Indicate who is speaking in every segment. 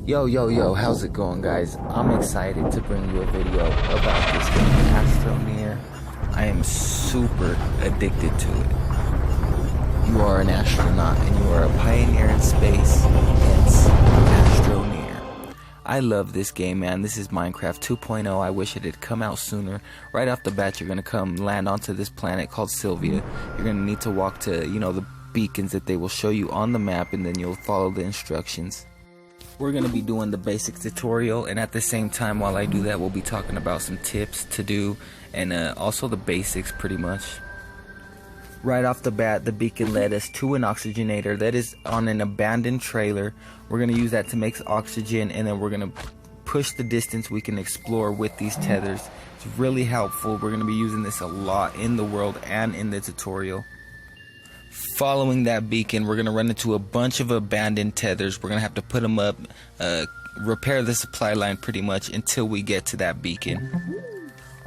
Speaker 1: Yo, how's it going, guys? I'm excited to bring you a video about this game, Astroneer. I am super addicted to it. You are an astronaut and you are a pioneer in space, hence Astroneer. I love this game, man. This is Minecraft 2.0. I wish it had come out sooner. Right off the bat, you're gonna land onto this planet called Sylvia. You're gonna need to walk to, the beacons that they will show you on the map, and then you'll follow the instructions. We're going to be doing the basic tutorial, and at the same time while I do that, we'll be talking about some tips to do, and also the basics pretty much. Right off the bat, the beacon led us to an oxygenator that is on an abandoned trailer. We're going to use that to make oxygen, and then we're going to push the distance we can explore with these tethers. It's really helpful. We're going to be using this a lot in the world and in the tutorial. Following that beacon, we're going to run into a bunch of abandoned tethers. We're going to have to put them up, repair the supply line pretty much until we get to that beacon.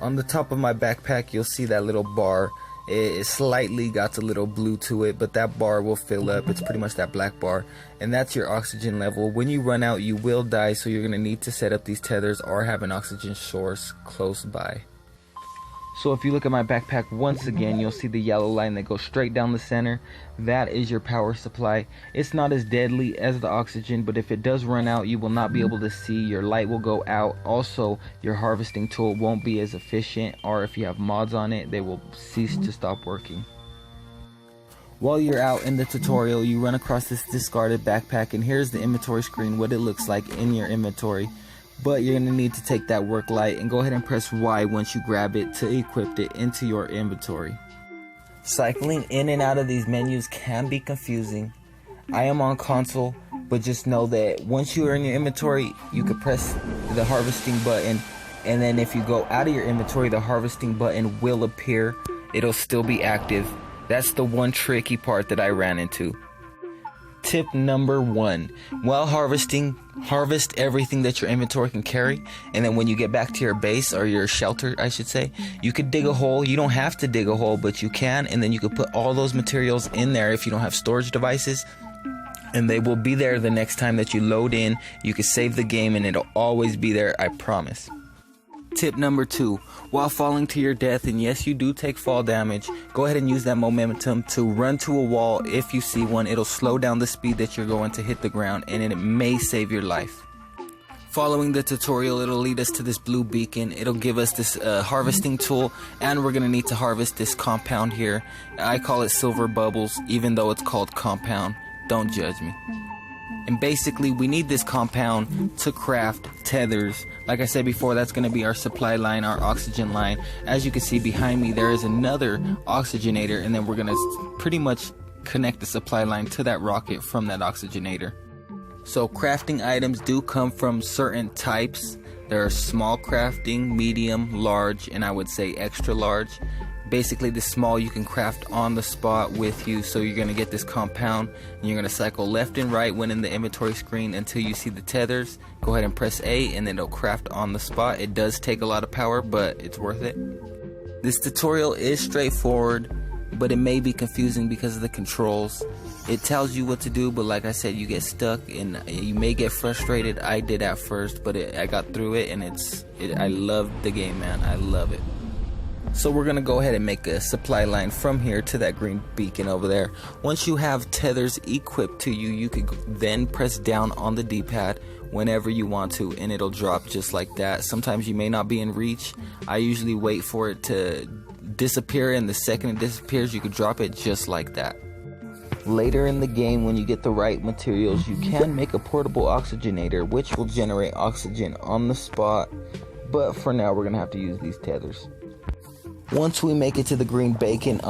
Speaker 1: On the top of my backpack, you'll see that little bar. It slightly got a little blue to it, but that bar will fill up. It's pretty much that black bar, and that's your oxygen level. When you run out, you will die, so you're going to need to set up these tethers or have an oxygen source close by. So if you look at my backpack once again, you'll see the yellow line that goes straight down the center. That is your power supply. It's not as deadly as the oxygen, but if it does run out, you will not be able to see. Your light will go out. Also, your harvesting tool won't be as efficient, or if you have mods on it, they will cease to stop working. While you're out in the tutorial, you run across this discarded backpack, and here's the inventory screen, what it looks like in your inventory. But you're going to need to take that work light and go ahead and press Y once you grab it to equip it into your inventory. Cycling in and out of these menus can be confusing. I am on console, but just know that once you are in your inventory, you can press the harvesting button, and then if you go out of your inventory, the harvesting button will appear. It'll still be active. That's the one tricky part that I ran into. Tip number 1, while harvesting, harvest everything that your inventory can carry, and then when you get back to your base, or your shelter I should say, you could dig a hole. You don't have to dig a hole, but you can, and then you could put all those materials in there if you don't have storage devices, and they will be there the next time that you load in. You can save the game and it'll always be there, I promise. Tip number 2, while falling to your death, and yes, you do take fall damage, go ahead and use that momentum to run to a wall. If you see one, it'll slow down the speed that you're going to hit the ground, and it may save your life. Following the tutorial, it'll lead us to this blue beacon. It'll give us this harvesting tool, and we're going to need to harvest this compound here. I call it silver bubbles, even though it's called compound. Don't judge me. And basically, we need this compound to craft tethers. Like I said before, that's going to be our supply line, our oxygen line. As you can see behind me, there is another oxygenator, and then we're going to pretty much connect the supply line to that rocket from that oxygenator. So crafting items do come from certain types. There are small crafting, medium, large, and I would say extra large. Basically, the small you can craft on the spot with you, so you're going to get this compound, and you're going to cycle left and right when in the inventory screen until you see the tethers. Go ahead and press A, and then it'll craft on the spot. It does take a lot of power, but it's worth it. This tutorial is straightforward, but it may be confusing because of the controls. It tells you what to do, but like I said, you get stuck and you may get frustrated. I did at first, but I got through it, and I love the game, man. I love it. So we're going to go ahead and make a supply line from here to that green beacon over there. Once you have tethers equipped to you, you could then press down on the D-pad whenever you want to, and it'll drop just like that. Sometimes you may not be in reach. I usually wait for it to disappear, and the second it disappears, you could drop it just like that. Later in the game, when you get the right materials, you can make a portable oxygenator, which will generate oxygen on the spot. But for now, we're going to have to use these tethers. Once we make it to the green bacon,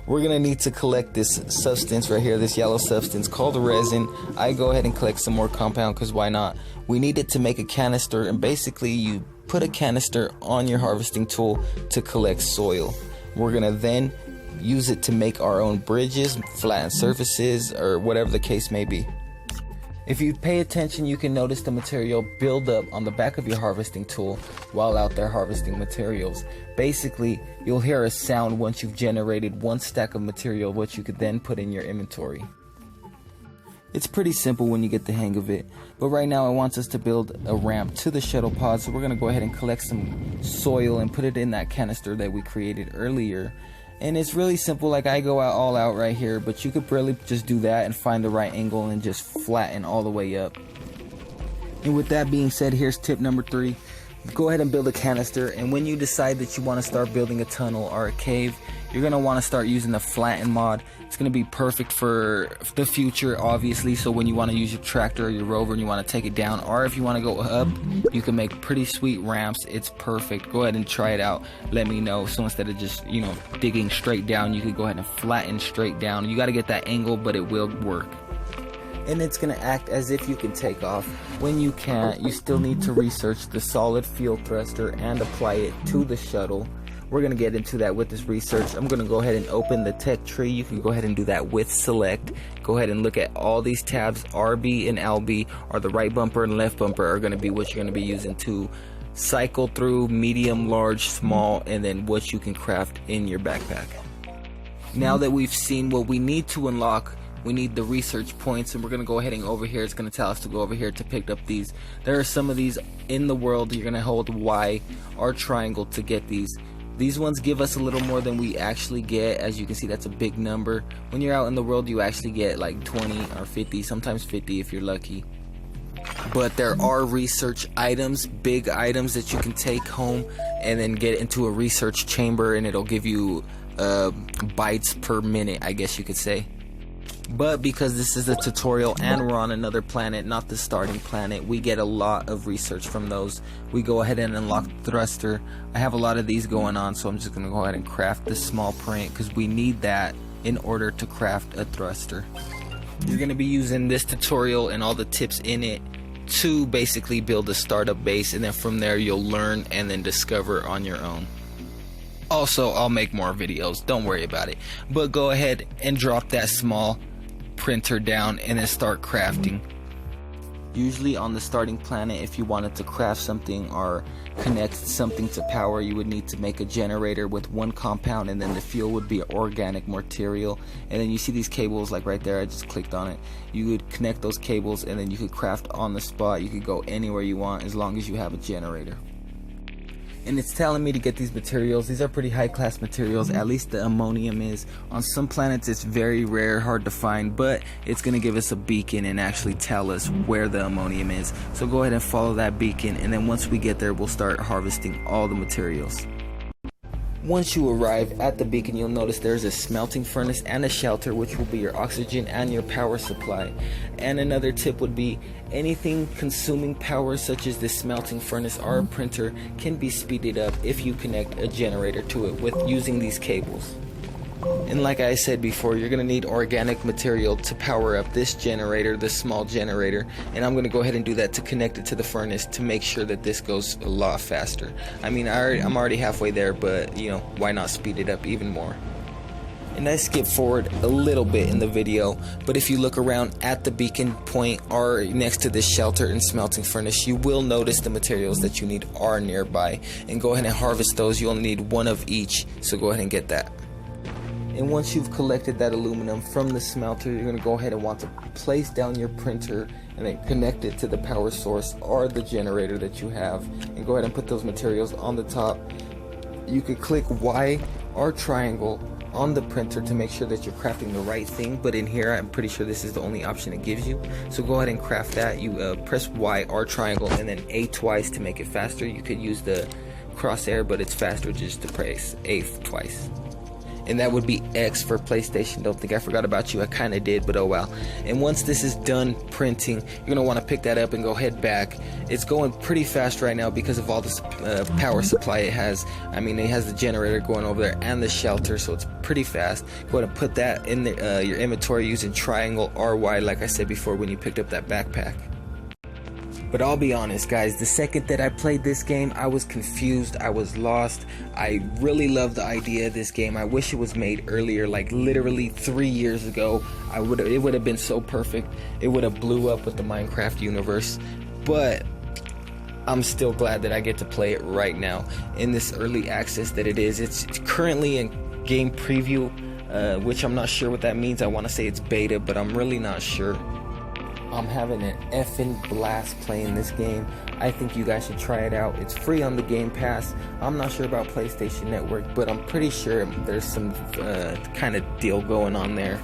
Speaker 1: we're gonna need to collect this substance right here, this yellow substance called resin. I go ahead and collect some more compound, because why not? We need it to make a canister, and basically you put a canister on your harvesting tool to collect soil. We're gonna then use it to make our own bridges, flatten surfaces, or whatever the case may be. If you pay attention, you can notice the material build up on the back of your harvesting tool while out there harvesting materials. Basically, you'll hear a sound once you've generated one stack of material, which you could then put in your inventory. It's pretty simple when you get the hang of it. But right now it wants us to build a ramp to the shuttle pod, so we're going to go ahead and collect some soil and put it in that canister that we created earlier. And it's really simple, like I go out all out right here, but you could really just do that and find the right angle and just flatten all the way up. And with that being said, here's tip number 3. Go ahead and build a canister, and when you decide that you want to start building a tunnel or a cave, you're going to want to start using the flatten mod. It's going to be perfect for the future, obviously, so when you want to use your tractor or your rover and you want to take it down, or if you want to go up, you can make pretty sweet ramps. It's perfect. Go ahead and try it out. Let me know. So instead of just, digging straight down, you could go ahead and flatten straight down. You got to get that angle, but it will work. And it's going to act as if you can take off. When you can't, you still need to research the solid field thruster and apply it to the shuttle. We're going to get into that with this research. I'm going to go ahead and open the tech tree. You can go ahead and do that with select. Go ahead and look at all these tabs. RB and LB, or the right bumper and left bumper, are going to be what you're going to be using to cycle through medium, large, small, and then what you can craft in your backpack. Now that we've seen what we need to unlock, we need the research points, and we're going to go ahead and over here. It's going to tell us to go over here to pick up these. There are some of these in the world. You're going to hold Y or triangle to get these. These ones give us a little more than we actually get. As you can see, that's a big number. When you're out in the world, you actually get like 20 or 50, sometimes 50 if you're lucky. But there are research items, big items that you can take home and then get into a research chamber, and it'll give you bytes per minute, I guess you could say. But because this is a tutorial and we're on another planet, not the starting planet, we get a lot of research from those. We go ahead and unlock the thruster. I have a lot of these going on, so I'm just going to go ahead and craft this small print because we need that in order to craft a thruster. You're going to be using this tutorial and all the tips in it to basically build a startup base, and then from there you'll learn and then discover on your own. Also, I'll make more videos, don't worry about it. But go ahead and drop that small printer down and then start crafting. Usually on the starting planet, if you wanted to craft something or connect something to power, you would need to make a generator with one compound, and then the fuel would be organic material. And then you see these cables like right there, I just clicked on it. You would connect those cables and then you could craft on the spot. You could go anywhere you want as long as you have a generator. And it's telling me to get these materials. These are pretty high class materials, at least the ammonium is. On some planets it's very rare, hard to find, but it's going to give us a beacon and actually tell us where the ammonium is. So go ahead and follow that beacon, and then once we get there we'll start harvesting all the materials. Once you arrive at the beacon, you'll notice there's a smelting furnace and a shelter, which will be your oxygen and your power supply. And another tip would be anything consuming power, such as this smelting furnace or a printer, can be speeded up if you connect a generator to it with using these cables. And like I said before, you're going to need organic material to power up this generator, this small generator, and I'm going to go ahead and do that to connect it to the furnace to make sure that this goes a lot faster. I mean, I'm already halfway there, but why not speed it up even more? And I skipped forward a little bit in the video, but if you look around at the beacon point or next to this shelter and smelting furnace, you will notice the materials that you need are nearby, and go ahead and harvest those. You only need one of each, so go ahead and get that. And once you've collected that aluminum from the smelter, you're going to go ahead and want to place down your printer and then connect it to the power source or the generator that you have, and go ahead and put those materials on the top. You could click Y or triangle on the printer to make sure that you're crafting the right thing, but in here I'm pretty sure this is the only option it gives you, so go ahead and craft that. You press Y or triangle and then A twice to make it faster. You could use the crosshair, but it's faster just to press A twice. And that would be X for PlayStation. Don't think I forgot about you, I kinda did, but oh well. And once this is done printing, you're gonna wanna pick that up and go head back. It's going pretty fast right now because of all this power supply it has. I mean, it has the generator going over there and the shelter, so it's pretty fast. Go ahead and put that in your inventory using triangle or Y, like I said before when you picked up that backpack. But I'll be honest, guys, the second that I played this game, I was confused, I was lost. I really love the idea of this game. I wish it was made earlier, like literally 3 years ago. It would have been so perfect. It would have blew up with the Minecraft universe. But I'm still glad that I get to play it right now in this early access that it is. It's currently in game preview, which I'm not sure what that means. I want to say it's beta, but I'm really not sure. I'm having an effing blast playing this game. I think you guys should try it out. It's free on the Game Pass. I'm not sure about PlayStation Network, but I'm pretty sure there's some kind of deal going on there.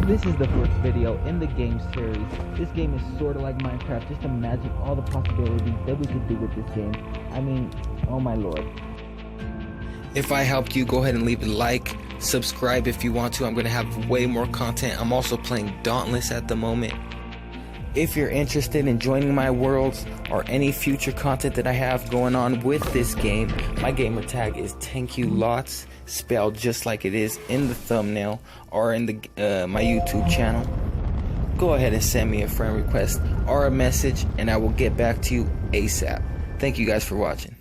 Speaker 2: This is the first video in the game series. This game is sort of like Minecraft. Just imagine all the possibilities that we could do with this game. I mean, oh my lord.
Speaker 1: If I helped you, go ahead and leave a like. Subscribe if you want to. I'm going to have way more content. I'm also playing Dauntless at the moment. If you're interested in joining my worlds or any future content that I have going on with this game, my gamer tag is ThankYouLots, spelled just like it is in the thumbnail or in the my YouTube channel. Go ahead and send me a friend request or a message and I will get back to you ASAP. Thank you guys for watching.